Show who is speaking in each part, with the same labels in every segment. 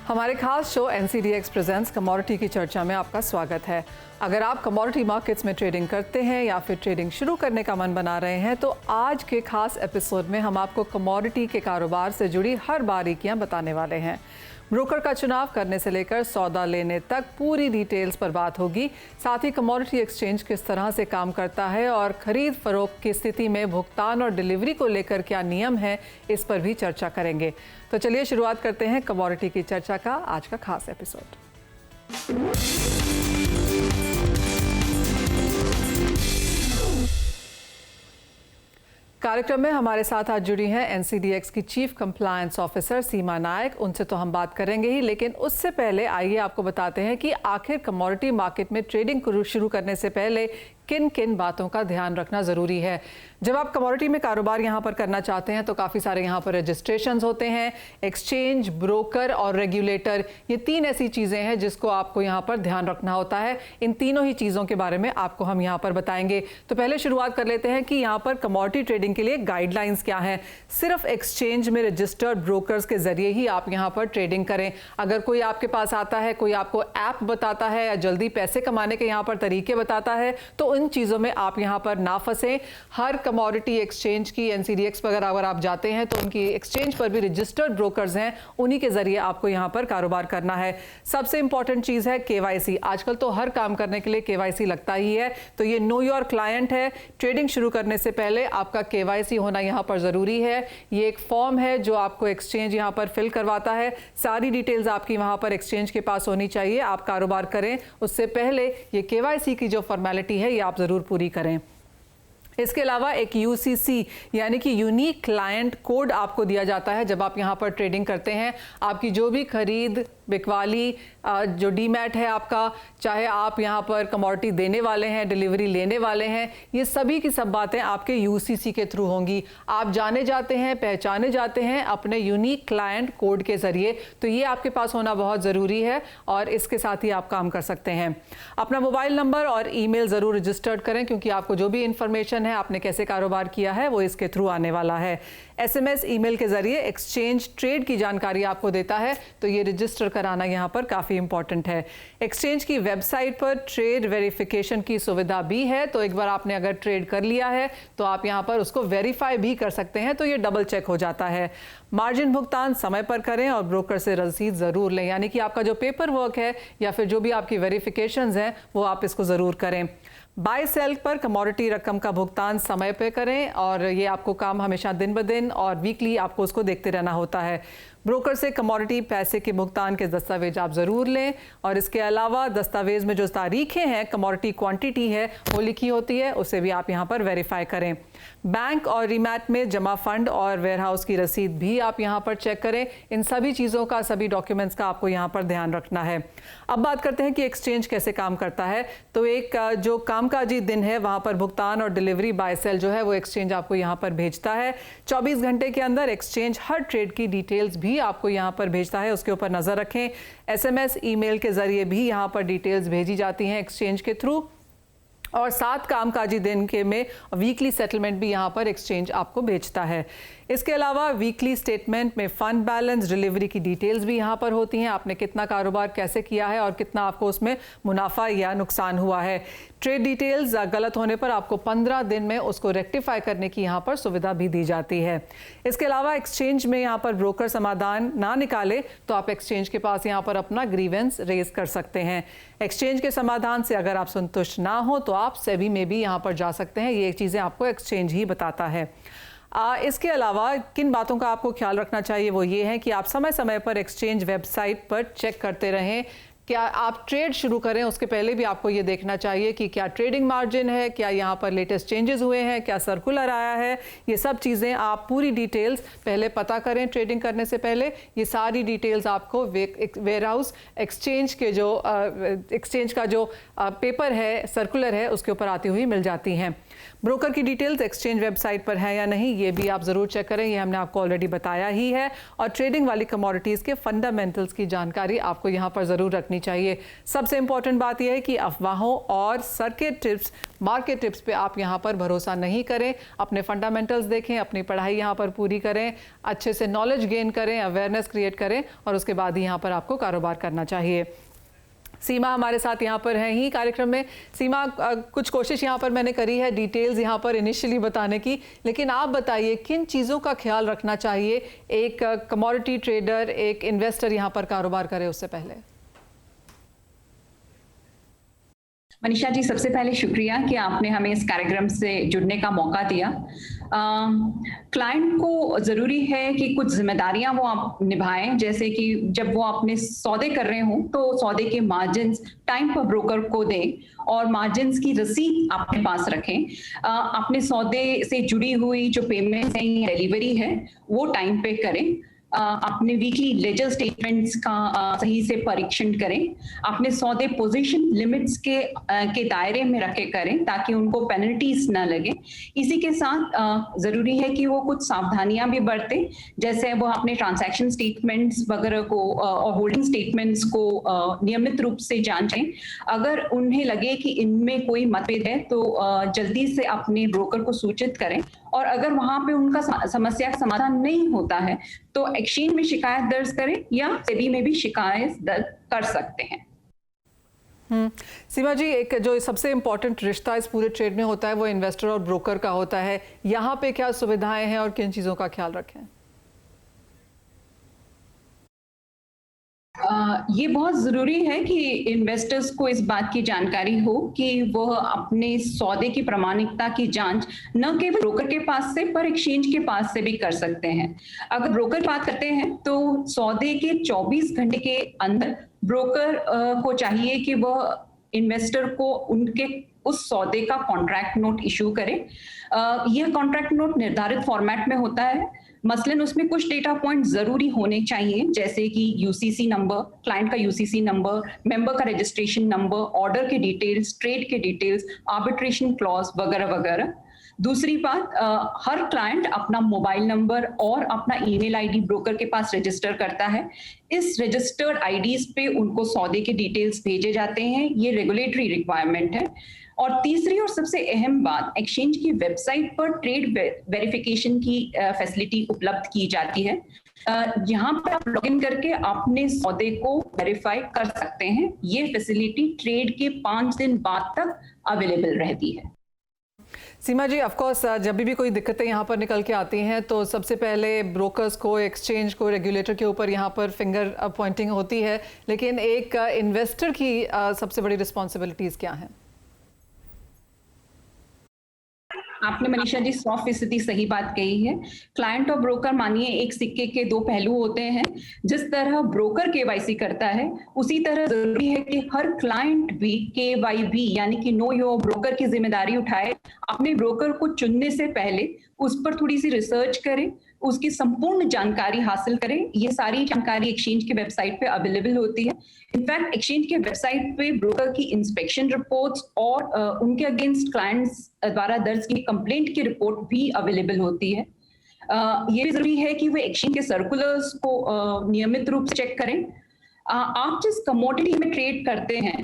Speaker 1: हमारे खास show NCDX presents commodity की चर्चा में आपका स्वागत है। अगर आप कमोडिटी मार्केट्स में ट्रेडिंग करते हैं या फिर ट्रेडिंग शुरू करने का मन बना रहे हैं तो आज के खास एपिसोड में हम आपको कमोडिटी के कारोबार से जुड़ी हर बारीकियां बताने वाले हैं। ब्रोकर का चुनाव करने से लेकर सौदा लेने तक पूरी डिटेल्स पर बात होगी। साथ ही कमोडिटी एक्सचेंज किस तरह से काम करता है और खरीद फरोख्त की स्थिति में भुगतान और डिलीवरी को लेकर क्या नियम है, इस पर भी चर्चा करेंगे। तो चलिए शुरुआत करते हैं कमोडिटी की चर्चा का आज का खास एपिसोड। कार्यक्रम में हमारे साथ आज जुड़ी हैं NCDX की चीफ कंप्लायंस ऑफिसर सीमा नायक। उनसे तो हम बात करेंगे ही, लेकिन उससे पहले आइए आपको बताते हैं कि आखिर कमोडिटी मार्केट में ट्रेडिंग शुरू करने से पहले किन किन बातों का ध्यान रखना ज़रूरी है। जब आप कमोडिटी में कारोबार यहाँ पर करना चाहते हैं तो काफ़ी सारे यहाँ पर रजिस्ट्रेशंस होते हैं। एक्सचेंज, ब्रोकर और रेगुलेटर, ये तीन ऐसी चीज़ें हैं जिसको आपको यहाँ पर ध्यान रखना होता है। इन तीनों ही चीज़ों के बारे में आपको हम यहाँ पर बताएंगे। तो पहले शुरुआत कर लेते हैं कि यहाँ पर कमोडिटी ट्रेडिंग के लिए गाइडलाइंस क्या हैं। सिर्फ एक्सचेंज में रजिस्टर्ड ब्रोकर्स के ज़रिए ही आप यहाँ पर ट्रेडिंग करें। अगर कोई आपके पास आता है, कोई आपको ऐप बताता है या जल्दी पैसे कमाने के यहाँ पर तरीके बताता है, तो इन चीज़ों में आप यहाँ पर ना फंसें। हर कमोडिटी एक्सचेंज की NCDX पर अगर आप जाते हैं तो उनकी एक्सचेंज पर भी रजिस्टर्ड ब्रोकर्स हैं, उन्हीं के जरिए आपको यहाँ पर कारोबार करना है। सबसे इंपॉर्टेंट चीज़ है KYC। आजकल तो हर काम करने के लिए KYC लगता ही है, तो ये नो योर क्लाइंट है। ट्रेडिंग शुरू करने से पहले आपका KYC होना यहाँ पर ज़रूरी है। ये एक फॉर्म है जो आपको एक्सचेंज यहाँ पर फिल करवाता है। सारी डिटेल्स आपकी वहाँ पर एक्सचेंज के पास होनी चाहिए। आप कारोबार करें उससे पहले ये KYC की जो फॉर्मेलिटी है ये आप ज़रूर पूरी करें। इसके अलावा एक UCC यानी कि यूनिक क्लाइंट कोड आपको दिया जाता है जब आप यहाँ पर ट्रेडिंग करते हैं। आपकी जो भी खरीद बिकवाली, जो डीमैट है आपका, चाहे आप यहाँ पर कमोडिटी देने वाले हैं, डिलीवरी लेने वाले हैं, ये सभी की सब बातें आपके UCC के थ्रू होंगी। आप जाने जाते हैं, पहचाने जाते हैं अपने यूनिक क्लाइंट कोड के ज़रिए, तो ये आपके पास होना बहुत ज़रूरी है और इसके साथ ही आप काम कर सकते हैं। अपना मोबाइल नंबर और ईमेल ज़रूर रजिस्टर्ड करें, क्योंकि आपको जो भी इंफॉर्मेशन है, आपने कैसे कारोबार किया है, वो इसके थ्रू आने वाला है। SMS, ईमेल के ज़रिए एक्सचेंज ट्रेड की जानकारी आपको देता है, तो ये रजिस्टर कराना यहाँ पर काफ़ी इंपॉर्टेंट है। एक्सचेंज की वेबसाइट पर ट्रेड वेरिफिकेशन की सुविधा भी है, तो एक बार आपने अगर ट्रेड कर लिया है तो आप यहाँ पर उसको वेरीफाई भी कर सकते हैं, तो ये डबल चेक हो जाता है। मार्जिन भुगतान समय पर करें और ब्रोकर से रसीद ज़रूर लें, यानी कि आपका जो पेपर वर्क है या फिर जो भी आपकी वेरिफिकेशंस हैं वो आप इसको ज़रूर करें। बाय सेल पर कमोडिटी रकम का भुगतान समय पे करें और ये आपको काम हमेशा दिन ब दिन और वीकली आपको उसको देखते रहना होता है। ब्रोकर से कमोडिटी पैसे के भुगतान के दस्तावेज आप ज़रूर लें और इसके अलावा दस्तावेज में जो तारीखें हैं, कमोडिटी क्वांटिटी है वो लिखी होती है, उसे भी आप यहाँ पर वेरीफाई करें। बैंक और रीमैट में जमा फंड और वेयरहाउस की रसीद भी आप यहाँ पर चेक करें। इन सभी चीज़ों का, सभी डॉक्यूमेंट्स का आपको यहाँ पर ध्यान रखना है। अब बात करते हैं कि एक्सचेंज कैसे काम करता है। तो एक जो कामकाजी दिन है वहाँ पर भुगतान और डिलीवरी बाय सेल जो है वो एक्सचेंज आपको यहाँ पर भेजता है। 24 घंटे के अंदर एक्सचेंज हर ट्रेड की डिटेल्स भी आपको यहाँ पर भेजता है, उसके ऊपर नज़र रखें। SMS, ईमेल के ज़रिए भी यहाँ पर डिटेल्स भेजी जाती हैं एक्सचेंज के थ्रू, और 7 कामकाजी दिन के में वीकली सेटलमेंट भी यहाँ पर एक्सचेंज आपको भेजता है। इसके अलावा वीकली स्टेटमेंट में फंड बैलेंस, डिलीवरी की डिटेल्स भी यहाँ पर होती हैं। आपने कितना कारोबार कैसे किया है और कितना आपको उसमें मुनाफा या नुकसान हुआ है। ट्रेड डिटेल्स गलत होने पर आपको 15 दिन में उसको रेक्टिफाई करने की यहाँ पर सुविधा भी दी जाती है। इसके अलावा एक्सचेंज में यहाँ पर ब्रोकर समाधान ना निकाले तो आप एक्सचेंज के पास यहाँ पर अपना ग्रीवेंस रेज कर सकते हैं। एक्सचेंज के समाधान से अगर आप संतुष्ट ना हो तो आप सेबी में भी यहाँ पर जा सकते हैं। ये चीज़ें आपको एक्सचेंज ही बताता है। इसके अलावा किन बातों का आपको ख्याल रखना चाहिए वो ये है कि आप समय समय पर एक्सचेंज वेबसाइट पर चेक करते रहें। क्या आप ट्रेड शुरू करें उसके पहले भी आपको ये देखना चाहिए कि क्या ट्रेडिंग मार्जिन है, क्या यहाँ पर लेटेस्ट चेंजेस हुए हैं, क्या सर्कुलर आया है। ये सब चीज़ें आप पूरी डिटेल्स पहले पता करें ट्रेडिंग करने से पहले। ये सारी डिटेल्स आपको वेयरहाउस एक्सचेंज के जो एक्सचेंज का जो पेपर है, सर्कुलर है, उसके ऊपर आती हुई मिल जाती हैं। ब्रोकर की डिटेल्स एक्सचेंज वेबसाइट पर है या नहीं, ये भी आप ज़रूर चेक करें, ये हमने आपको ऑलरेडी बताया ही है। और ट्रेडिंग वाली कमोडिटीज़ के फंडामेंटल्स की जानकारी आपको यहाँ पर ज़रूर रखनी होनी चाहिए। सबसे इंपॉर्टेंट बात यह है कि अफवाहों और सर्किट टिप्स, मार्केट टिप्स पे आप यहाँ पर भरोसा नहीं करें। अपने फंडामेंटल्स देखें, अपनी पढ़ाई यहाँ पर पूरी करें, अच्छे से नॉलेज गेन करें, अवेयरनेस क्रिएट करें और उसके बाद ही यहाँ पर आपको कारोबार करना चाहिए। सीमा हमारे साथ यहाँ पर हैं ही कार्यक्रम में। सीमा, कुछ कोशिश यहाँ पर मैंने करी है डिटेल्स यहाँ पर इनिशियली बताने की, लेकिन आप बताइए किन चीज़ों का ख्याल रखना चाहिए एक कमोडिटी ट्रेडर, एक इन्वेस्टर यहाँ पर कारोबार करे उससे पहले?
Speaker 2: मनीषा जी, सबसे पहले शुक्रिया कि आपने हमें इस कार्यक्रम से जुड़ने का मौका दिया। क्लाइंट को ज़रूरी है कि कुछ जिम्मेदारियां वो आप निभाएं, जैसे कि जब वो अपने सौदे कर रहे हों तो सौदे के मार्जिन्स टाइम पर ब्रोकर को दें और मार्जिन्स की रसीद अपने पास रखें। अपने सौदे से जुड़ी हुई जो पेमेंट है या डिलीवरी है वो टाइम पे करें। अपने वीकली लेजर स्टेटमेंट्स का सही से परीक्षण करें। अपने सौदे पोजीशन लिमिट्स के दायरे में रखे करें ताकि उनको पेनल्टीज ना लगे। इसी के साथ जरूरी है कि वो कुछ सावधानियां भी बरतें, जैसे वो अपने ट्रांजैक्शन स्टेटमेंट्स वगैरह को और होल्डिंग स्टेटमेंट्स को नियमित रूप से जांचें। अगर उन्हें लगे कि इनमें कोई मतभेद है तो जल्दी से अपने ब्रोकर को सूचित करें और अगर वहां पे उनका समस्या का समाधान नहीं होता है तो एक्सचेंज में शिकायत दर्ज करें या सेबी में भी शिकायत दर्ज कर सकते हैं।
Speaker 1: सीमा जी, एक जो सबसे इम्पोर्टेंट रिश्ता इस पूरे ट्रेड में होता है वो इन्वेस्टर और ब्रोकर का होता है। यहाँ पे क्या सुविधाएं हैं और किन चीजों का ख्याल रखें?
Speaker 2: ये बहुत जरूरी है कि इन्वेस्टर्स को इस बात की जानकारी हो कि वह अपने सौदे की प्रामाणिकता की जांच न केवल ब्रोकर के पास से पर एक्सचेंज के पास से भी कर सकते हैं। अगर ब्रोकर बात करते हैं तो सौदे के 24 घंटे के अंदर ब्रोकर को चाहिए कि वह इन्वेस्टर को उनके उस सौदे का कॉन्ट्रैक्ट नोट इशू करे। यह कॉन्ट्रैक्ट नोट निर्धारित फॉर्मेट में होता है। मसलन उसमें कुछ डेटा पॉइंट जरूरी होने चाहिए, जैसे कि यूसीसी नंबर, क्लाइंट का यूसीसी नंबर, मेंबर का रजिस्ट्रेशन नंबर, ऑर्डर के डिटेल्स, ट्रेड के डिटेल्स, आर्बिट्रेशन क्लॉज वगैरह वगैरह। दूसरी बात, हर क्लाइंट अपना मोबाइल नंबर और अपना ईमेल आईडी ब्रोकर के पास रजिस्टर करता है। इस रजिस्टर्ड आईडीज पे उनको सौदे के डिटेल्स भेजे जाते हैं। ये रेगुलेटरी रिक्वायरमेंट है। और तीसरी और सबसे अहम बात, एक्सचेंज की वेबसाइट पर ट्रेड वेरिफिकेशन की फैसिलिटी उपलब्ध की जाती है। यहाँ पर आप लॉगिन करके अपने सौदे को वेरीफाई कर सकते हैं। ये फैसिलिटी ट्रेड के 5 दिन बाद तक अवेलेबल रहती है।
Speaker 1: सीमा जी, ऑफ कोर्स जब भी कोई दिक्कतें यहाँ पर निकल के आती हैं तो सबसे पहले ब्रोकर्स को, एक्सचेंज को, रेगुलेटर के ऊपर यहाँ पर फिंगर पॉइंटिंग होती है, लेकिन एक इन्वेस्टर की सबसे बड़ी रिस्पॉन्सिबिलिटीज क्या हैं?
Speaker 2: आपने मनीषा जी 100% सही बात कही है। क्लाइंट और ब्रोकर मानिए एक सिक्के के दो पहलू होते हैं। जिस तरह ब्रोकर केवाईसी करता है उसी तरह जरूरी है कि हर क्लाइंट भी केवाईबी यानी कि नो योर ब्रोकर की जिम्मेदारी उठाए। अपने ब्रोकर को चुनने से पहले उस पर थोड़ी सी रिसर्च करें, उसकी संपूर्ण जानकारी हासिल करें। ये सारी जानकारी एक्सचेंज के वेबसाइट पे अवेलेबल होती है। इनफैक्ट एक्सचेंज के वेबसाइट पे ब्रोकर की इंस्पेक्शन रिपोर्ट्स और उनके अगेंस्ट क्लाइंट्स द्वारा दर्ज की कंप्लेंट की रिपोर्ट भी अवेलेबल होती है। ये भी जरूरी है कि वे एक्सचेंज के सर्कुलर्स को नियमित रूप से चेक करें। आप जिस कमोडिटी में ट्रेड करते हैं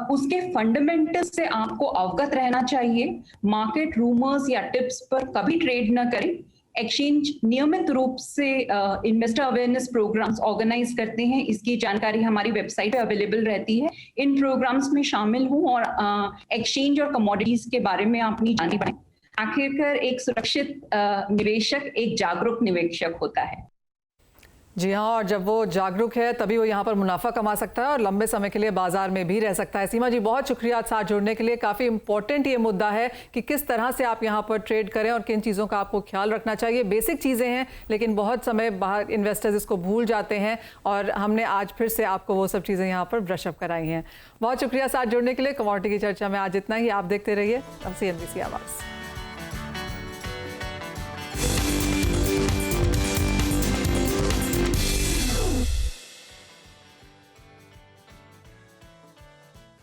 Speaker 2: उसके फंडामेंटल्स से आपको अवगत रहना चाहिए। मार्केट रूमर्स या टिप्स पर कभी ट्रेड न करें। एक्सचेंज नियमित रूप से इन्वेस्टर अवेयरनेस प्रोग्राम्स ऑर्गेनाइज करते हैं। इसकी जानकारी हमारी वेबसाइट पे अवेलेबल रहती है। इन प्रोग्राम्स में शामिल हूं और एक्सचेंज और कमोडिटीज के बारे में अपनी जानकारी बढ़ाएं। आखिरकार एक सुरक्षित निवेशक एक जागरूक निवेशक होता है।
Speaker 1: जी हाँ, और जब वो जागरूक है तभी वो यहाँ पर मुनाफा कमा सकता है और लंबे समय के लिए बाजार में भी रह सकता है। सीमा जी, बहुत शुक्रिया साथ जुड़ने के लिए। काफ़ी इंपॉर्टेंट ये मुद्दा है कि किस तरह से आप यहाँ पर ट्रेड करें और किन चीज़ों का आपको ख्याल रखना चाहिए। बेसिक चीज़ें हैं लेकिन बहुत समय बाहर इन्वेस्टर्स इसको भूल जाते हैं और हमने आज फिर से आपको वो सब चीज़ें यहाँ पर ब्रशअप कराई हैं। बहुत शुक्रिया साथ जुड़ने के लिए। कमोडिटी की चर्चा में आज इतना ही। आप देखते रहिए CNBC आवाज़।